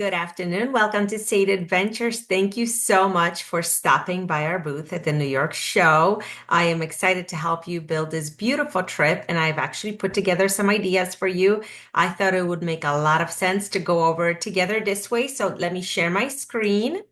Good afternoon. Welcome to State Adventures. Thank you so much for stopping by our booth at the New York show. I am excited to help you build this beautiful trip, and I've actually put together some ideas for you. I thought it would make a lot of sense to go over it together this way. So let me share my screen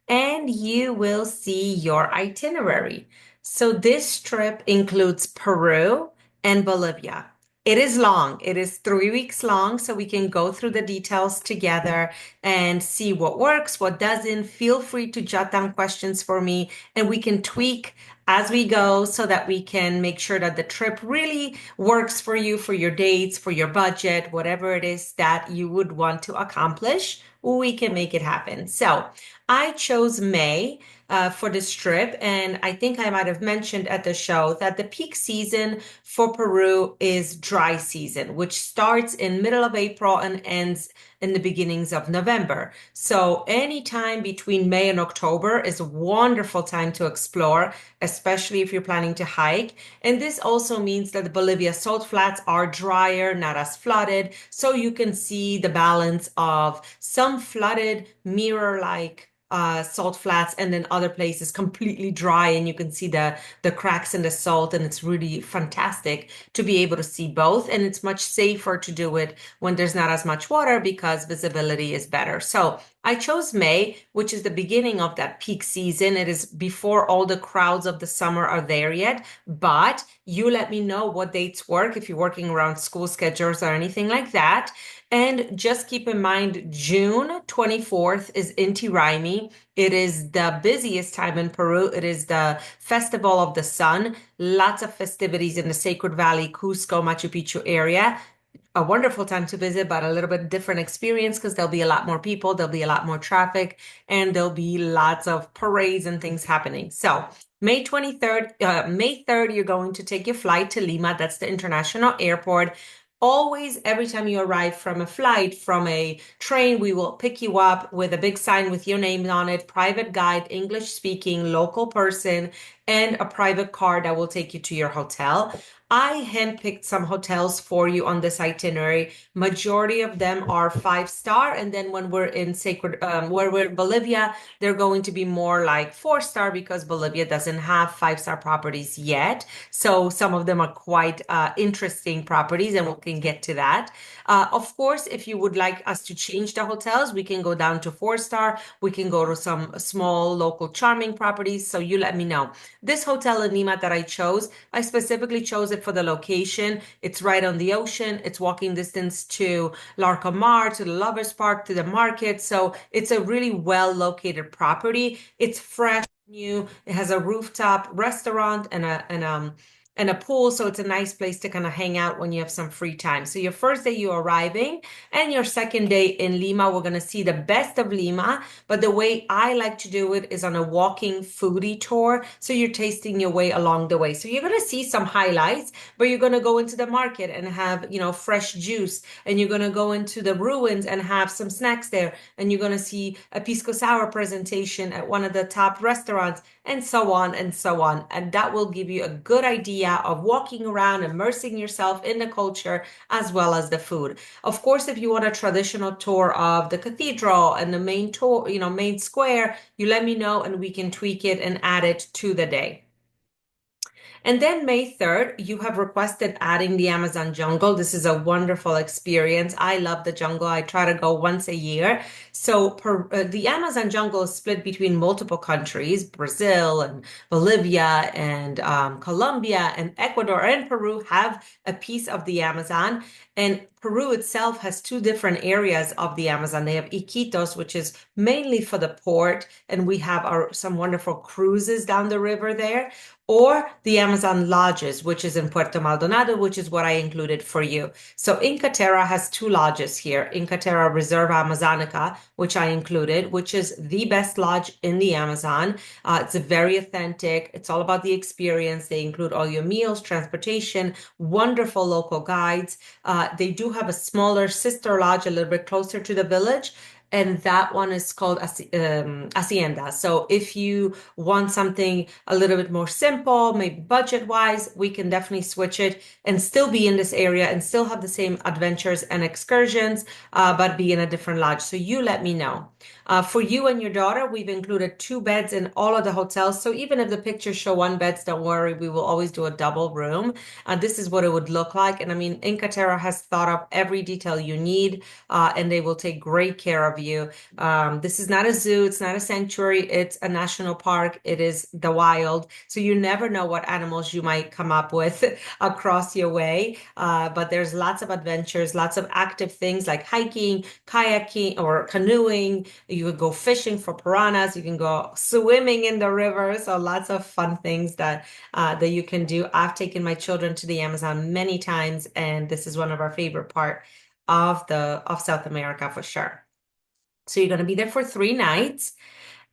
and you will see your itinerary. So this trip includes Peru and Bolivia. It is long. It is 3 weeks long, so we can go through the details together and see what works, what doesn't. Feel free to jot down questions for me, and we can tweak as we go so that we can make sure that the trip really works for you, for your dates, for your budget, whatever it is that you would want to accomplish, we can make it happen. So I chose May for this trip, and I think I might have mentioned at the show that the peak season for Peru is dry season, which starts in middle of April and ends in the beginnings of November. So anytime between May and October is a wonderful time to explore, especially if you're planning to hike. And this also means that the Bolivia salt flats are drier, not as flooded, so you can see the balance of some flooded mirror-like salt flats, and then other places completely dry, and you can see the cracks in the salt, and it's really fantastic to be able to see both. And it's much safer to do it when there's not as much water because visibility is better. So I chose May, which is the beginning of that peak season. It is before all the crowds of the summer are there yet, but you let me know what dates work if you're working around school schedules or anything like that. And just keep in mind, June 24th is Inti Raymi. It is the busiest time in Peru. It is the Festival of the Sun. Lots of festivities in the Sacred Valley, Cusco, Machu Picchu area. A wonderful time to visit, but a little bit different experience because there'll be a lot more people, there'll be a lot more traffic, and there'll be lots of parades and things happening. So May 23rd, May 3rd, you're going to take your flight to Lima. That's the international airport. Always, every time you arrive from a flight, from a train, we will pick you up with a big sign with your name on it, private guide, English speaking, local person, and a private car that will take you to your hotel. I handpicked some hotels for you on this itinerary. Majority of them are 5 star, and then when we're in where we're in Bolivia, they're going to be more like 4 star because Bolivia doesn't have 5 star properties yet. So some of them are quite interesting properties, and we can get to that. Of course, if you would like us to change the hotels, we can go down to 4 star. We can go to some small local charming properties. So you let me know. This hotel in Lima that I chose, I specifically chose it for the location. It's right on the ocean. It's walking distance to Larcomar, to the Lovers Park, to the market. So it's a really well located property. It's fresh, new. It has a rooftop restaurant and a pool, so it's a nice place to kind of hang out when you have some free time. So your first day you're arriving, and your second day in Lima, we're going to see the best of Lima. But the way I like to do it is on a walking foodie tour. So you're tasting your way along the way. So you're going to see some highlights, but you're going to go into the market and have, fresh juice, and you're going to go into the ruins and have some snacks there, and you're going to see a pisco sour presentation at one of the top restaurants, and so on and so on. And that will give you a good idea of walking around, immersing yourself in the culture as well as the food. Of course, if you want a traditional tour of the cathedral and the main tour, main square, you let me know and we can tweak it and add it to the day. And then May 3rd, you have requested adding the Amazon jungle. This is a wonderful experience. I love the jungle. I try to go once a year. So the Amazon jungle is split between multiple countries, Brazil and Bolivia and Colombia and Ecuador and Peru have a piece of the Amazon. And Peru itself has two different areas of the Amazon. They have Iquitos, which is mainly for the port, and we have some wonderful cruises down the river there, or the Amazon lodges, which is in Puerto Maldonado, which is what I included for you. So Inca Terra has two lodges here, Inca Terra Reserva Amazonica, which I included, which is the best lodge in the Amazon. It's very authentic. It's all about the experience. They include all your meals, transportation, wonderful local guides. They do have a smaller sister lodge a little bit closer to the village. and that one is called Hacienda. So if you want something a little bit more simple, maybe budget wise, we can definitely switch it and still be in this area and still have the same adventures and excursions, but be in a different lodge. So you let me know. For you and your daughter, we've included two beds in all of the hotels. So even if the pictures show one bed, don't worry, we will always do a double room. This is what it would look like. And I mean, Inca Terra has thought up every detail you need, and they will take great care of you. This is not a zoo, it's not a sanctuary, it's a national park. It is the wild. So you never know what animals you might come up with across your way. But there's lots of adventures, lots of active things like hiking, kayaking, or canoeing. You could go fishing for piranhas. You can go swimming in the river. So lots of fun things that you can do. I've taken my children to the Amazon many times, and this is one of our favorite part of South America for sure. So you're going to be there for 3 nights.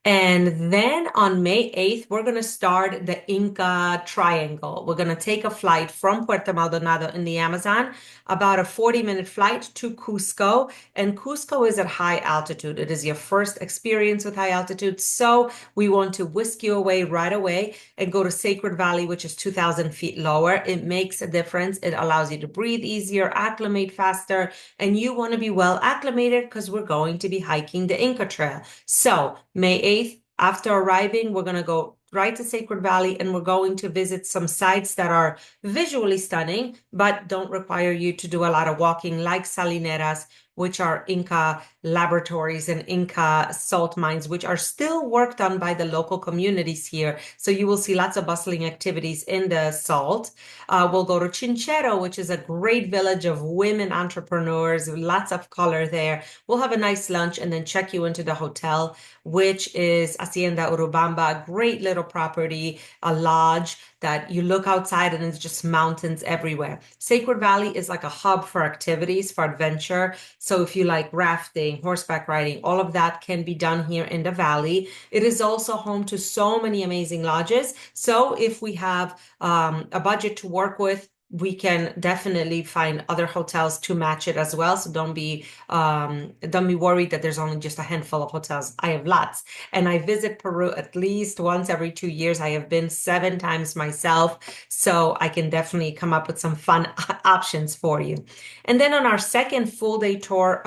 And then on May 8th, we're going to start the Inca Triangle. We're going to take a flight from Puerto Maldonado in the Amazon, about a 40-minute flight to Cusco. And Cusco is at high altitude. It is your first experience with high altitude. So we want to whisk you away right away and go to Sacred Valley, which is 2,000 feet lower. It makes a difference. It allows you to breathe easier, acclimate faster, and you want to be well acclimated because we're going to be hiking the Inca Trail. So May 8th, after arriving, we're going to go right to Sacred Valley and we're going to visit some sites that are visually stunning, but don't require you to do a lot of walking, like Salineras, which are Inca laboratories and Inca salt mines, which are still worked on by the local communities here. So you will see lots of bustling activities in the salt. We'll go to Chinchero, which is a great village of women entrepreneurs, lots of color there. We'll have a nice lunch and then check you into the hotel, which is Hacienda Urubamba, a great little property, a lodge that you look outside and it's just mountains everywhere. Sacred Valley is like a hub for activities, for adventure. So if you like rafting, horseback riding, all of that can be done here in the valley. It is also home to so many amazing lodges. So if we have a budget to work with, we can definitely find other hotels to match it as well. So don't be worried that there's only just a handful of hotels. I have lots, and I visit Peru at least once every 2 years. I have been 7 times myself, so I can definitely come up with some fun options for you. And then on our second full day tour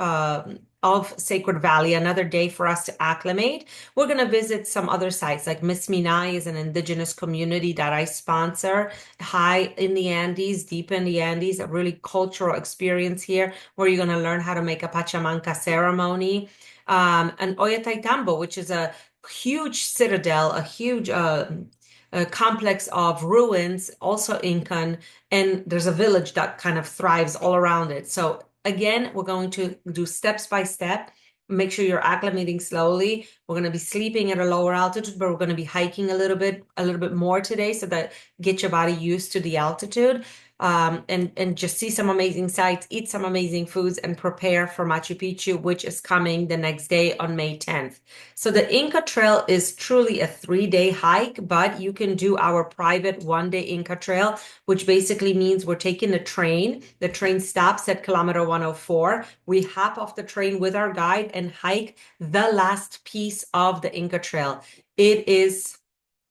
of Sacred Valley, another day for us to acclimate, we're going to visit some other sites like Miss Minay is an indigenous community that I sponsor high in the Andes, deep in the Andes, a really cultural experience here where you're going to learn how to make a Pachamanca ceremony. And Ollantaytambo, which is a huge citadel, a huge a complex of ruins, also Incan, and there's a village that kind of thrives all around it. So again, we're going to do steps by step. Make sure you're acclimating slowly. We're going to be sleeping at a lower altitude, but we're going to be hiking a little bit more today so that get your body used to the altitude. And just see some amazing sights, eat some amazing foods, and prepare for Machu Picchu, which is coming the next day on May 10th. So the Inca Trail is truly a 3-day hike, but you can do our private 1-day Inca Trail, which basically means we're taking the train. The train stops at kilometer 104. We hop off the train with our guide and hike the last piece of the Inca Trail. It is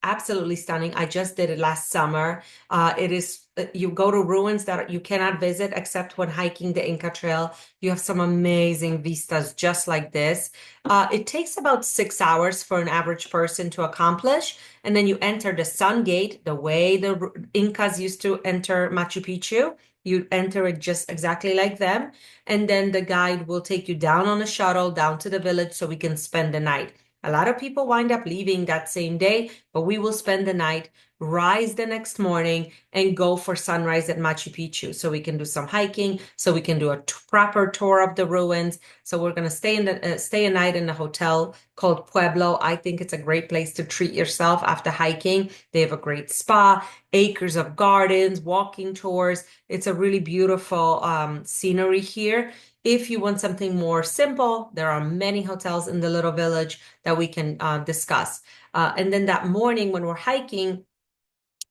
absolutely stunning. I just did it last summer. It is you go to ruins that you cannot visit except when hiking the Inca Trail. You have some amazing vistas just like this. It takes about 6 hours for an average person to accomplish. And then you enter the Sun Gate, the way the Incas used to enter Machu Picchu. You enter it just exactly like them. And then the guide will take you down on a shuttle down to the village so we can spend the night. A lot of people wind up leaving that same day, but we will spend the night, rise the next morning, and go for sunrise at Machu Picchu. So we can do some hiking, so we can do a proper tour of the ruins. So we're going to stay a night in a hotel called Pueblo. I think it's a great place to treat yourself after hiking. They have a great spa, acres of gardens, walking tours. It's a really beautiful scenery here. If you want something more simple, there are many hotels in the little village that we can discuss. And then that morning when we're hiking,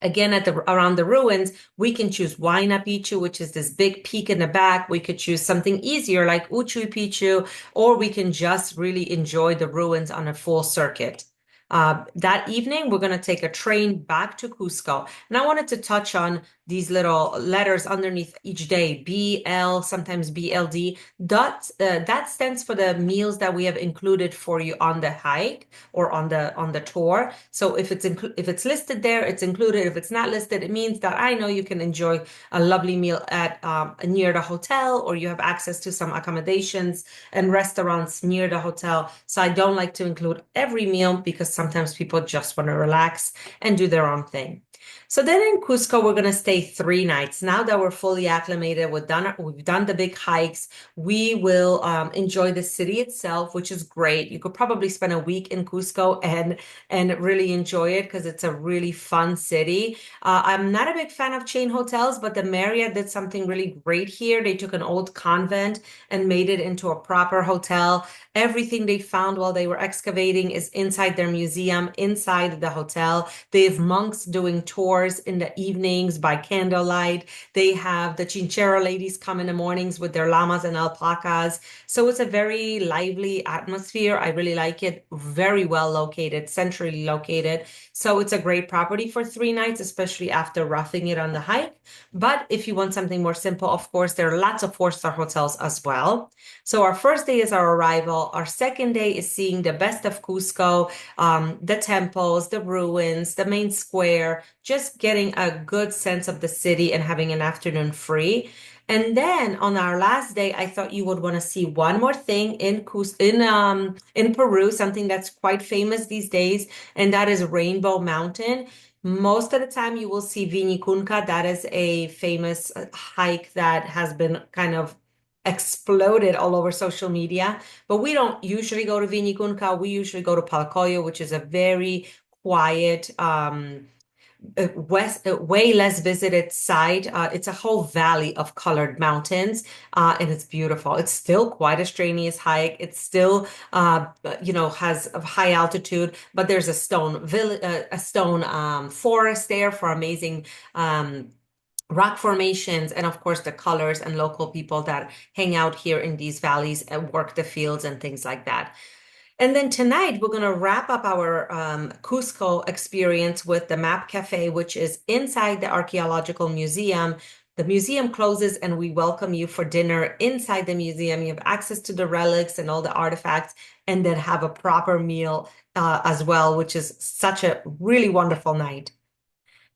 Again, at the around the ruins, we can choose Huayna Picchu, which is this big peak in the back. We could choose something easier like Uchuy Picchu, or we can just really enjoy the ruins on a full circuit. That evening, we're going to take a train back to Cusco. And I wanted to touch on these little letters underneath each day, BL, sometimes BLD. That stands for the meals that we have included for you on the hike or on the tour. So if it's listed there, it's included. If it's not listed, it means that I know you can enjoy a lovely meal at near the hotel, or you have access to some accommodations and restaurants near the hotel. So I don't like to include every meal because sometimes people just want to relax and do their own thing. So then in Cusco, we're going to stay 3 nights. Now that we're fully acclimated, we've done the big hikes. We will enjoy the city itself, which is great. You could probably spend a week in Cusco and really enjoy it because it's a really fun city. I'm not a big fan of chain hotels, but the Marriott did something really great here. They took an old convent and made it into a proper hotel. Everything they found while they were excavating is inside their museum, inside the hotel. They have monks doing tours in the evenings by candlelight. They have the Chinchera ladies come in the mornings with their llamas and alpacas. So it's a very lively atmosphere. I really like it. Very well located, centrally located. So it's a great property for 3 nights, especially after roughing it on the hike. But if you want something more simple, of course, there are lots of four-star hotels as well. So our first day is our arrival. Our second day is seeing the best of Cusco, the temples, the ruins, the main square, just getting a good sense of the city and having an afternoon free. And then on our last day, I thought you would want to see one more thing in Peru, something that's quite famous these days, and that is Rainbow Mountain. Most of the time, you will see Vinicunca. That is a famous hike that has been kind of exploded all over social media. But we don't usually go to Vinicunca. We usually go to Palcoyo, which is a very quiet, way less visited site. It's a whole valley of colored mountains, and it's beautiful. It's still quite a strenuous hike. It's still, has a high altitude, but there's a stone forest there for amazing rock formations, and of course the colors and local people that hang out here in these valleys and work the fields and things like that. And then tonight, we're going to wrap up our Cusco experience with the Map Cafe, which is inside the Archaeological Museum. The museum closes and we welcome you for dinner inside the museum. You have access to the relics and all the artifacts, and then have a proper meal as well, which is such a really wonderful night.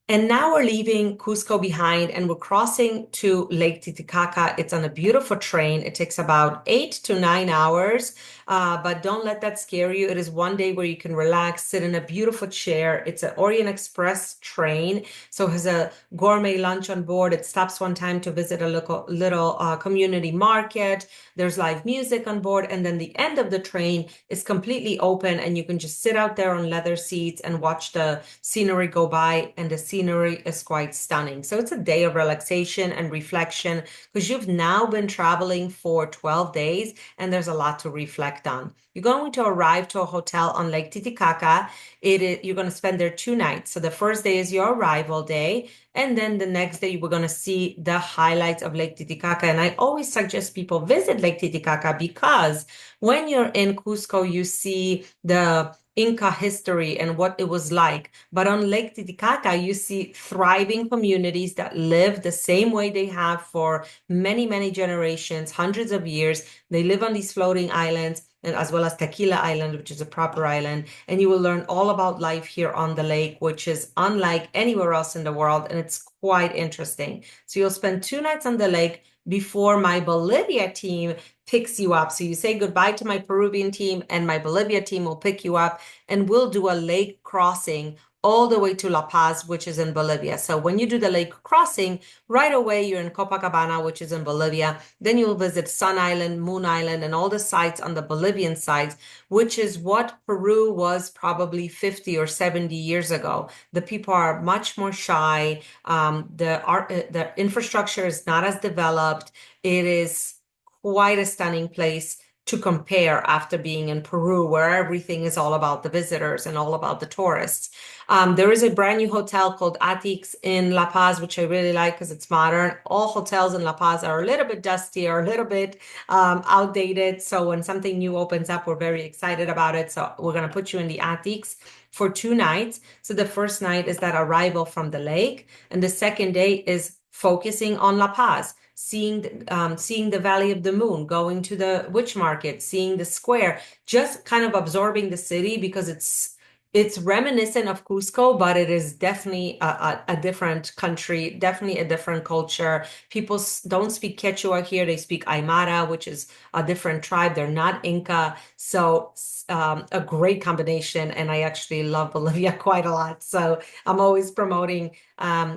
And now we're leaving Cusco behind and we're crossing to Lake Titicaca. It's on a beautiful train. It takes about 8 to 9 hours, but don't let that scare you. It is one day where you can relax, sit in a beautiful chair. It's an Orient Express train, so it has a gourmet lunch on board. It stops one time to visit a little community market. There's live music on board, and then the end of the train is completely open, and you can just sit out there on leather seats and watch the scenery go by, and the scenery is quite stunning. So it's a day of relaxation and reflection because you've now been traveling for 12 days and there's a lot to reflect on. You're going to arrive to a hotel on Lake Titicaca. You're going to spend there 2 nights. So the first day is your arrival day, and then the next day we're going to see the highlights of Lake Titicaca. And I always suggest people visit Lake Titicaca because when you're in Cusco, you see the Inca history and what it was like. But on Lake Titicaca, you see thriving communities that live the same way they have for many, many generations, hundreds of years. They live on these floating islands, and as well as Tequila Island, which is a proper island. And you will learn all about life here on the lake, which is unlike anywhere else in the world. And it's quite interesting. So you'll spend 2 nights on the lake before my Bolivia team picks you up. So you say goodbye to my Peruvian team, and my Bolivia team will pick you up, and we'll do a lake crossing all the way to La Paz, which is in Bolivia. So when you do the lake crossing, right away you're in Copacabana, which is in Bolivia. Then you'll visit Sun Island, Moon Island, and all the sites on the Bolivian sides, which is what Peru was probably 50 or 70 years ago. The people are much more shy. The infrastructure is not as developed. It is quite a stunning place. to compare after being in Peru, where everything is all about the visitors and all about the tourists. There is a brand new hotel called Atix in La Paz, which I really like because it's modern. All hotels in La Paz are a little bit dusty or a little bit outdated. So when something new opens up, we're very excited about it. So we're going to put you in the Atix for 2 nights. So the first night is that arrival from the lake, and the second day is focusing on La Paz, seeing the Valley of the Moon, going to the witch market, seeing the square, just kind of absorbing the city because it's reminiscent of Cusco, but it is definitely a different country, definitely a different culture. People don't speak Quechua here; they speak Aymara, which is a different tribe. They're not Inca, so a great combination. And I actually love Bolivia quite a lot. So I'm always promoting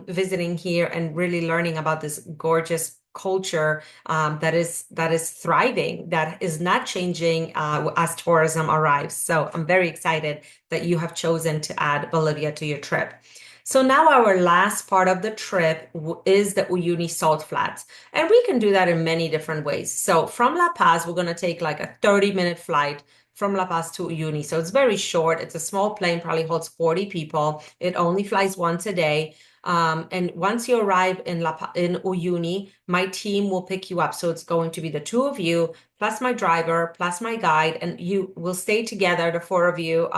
visiting here and really learning about this gorgeous culture that is thriving, that is not changing as tourism arrives. So I'm very excited that you have chosen to add Bolivia to your trip. So now our last part of the trip is the Uyuni Salt Flats. And we can do that in many different ways. So from La Paz, we're going to take like a 30-minute flight from La Paz to Uyuni. So it's very short. It's a small plane, probably holds 40 people. It only flies once a day. And once you arrive in Uyuni, my team will pick you up. So it's going to be the two of you, plus my driver, plus my guide, and you will stay together, the four of you,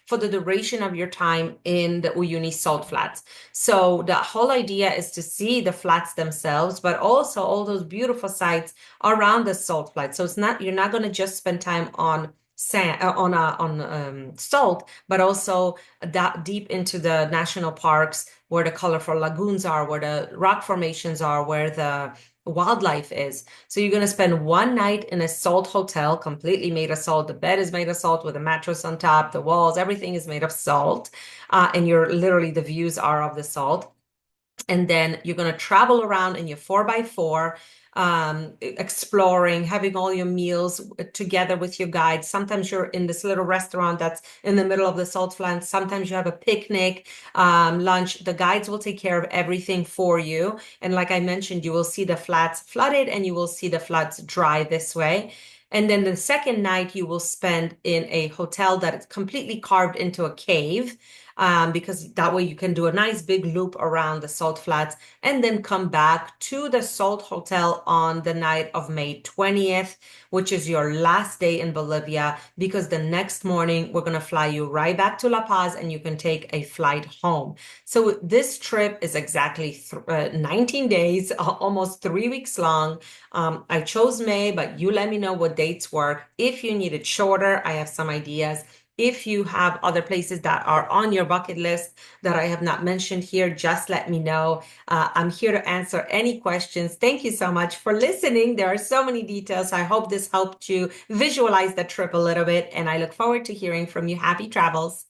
for the duration of your time in the Uyuni Salt Flats. So the whole idea is to see the flats themselves, but also all those beautiful sites around the salt flats. So you're not going to just spend time on sand on salt, but also that deep into the national parks where the colorful lagoons are, where the rock formations are, where the wildlife is. So you're going to spend 1 night in a salt hotel, completely made of salt. The bed is made of salt with a mattress on top, the walls, everything is made of salt. And the views are of the salt. And then you're going to travel around in your 4x4, exploring, having all your meals together with your guide. Sometimes you're in this little restaurant that's in the middle of the salt flats. Sometimes you have a picnic, lunch. The guides will take care of everything for you. And like I mentioned, you will see the flats flooded and you will see the flats dry this way. And then the second night you will spend in a hotel that is completely carved into a cave, because that way you can do a nice big loop around the salt flats and then come back to the Salt Hotel on the night of May 20th, which is your last day in Bolivia, because the next morning we're going to fly you right back to La Paz and you can take a flight home. So this trip is exactly 19 days, almost 3 weeks long. I chose May, but you let me know what dates work. If you need it shorter, I have some ideas. If you have other places that are on your bucket list that I have not mentioned here, just let me know. I'm here to answer any questions. Thank you so much for listening. There are so many details. I hope this helped you visualize the trip a little bit, and I look forward to hearing from you. Happy travels.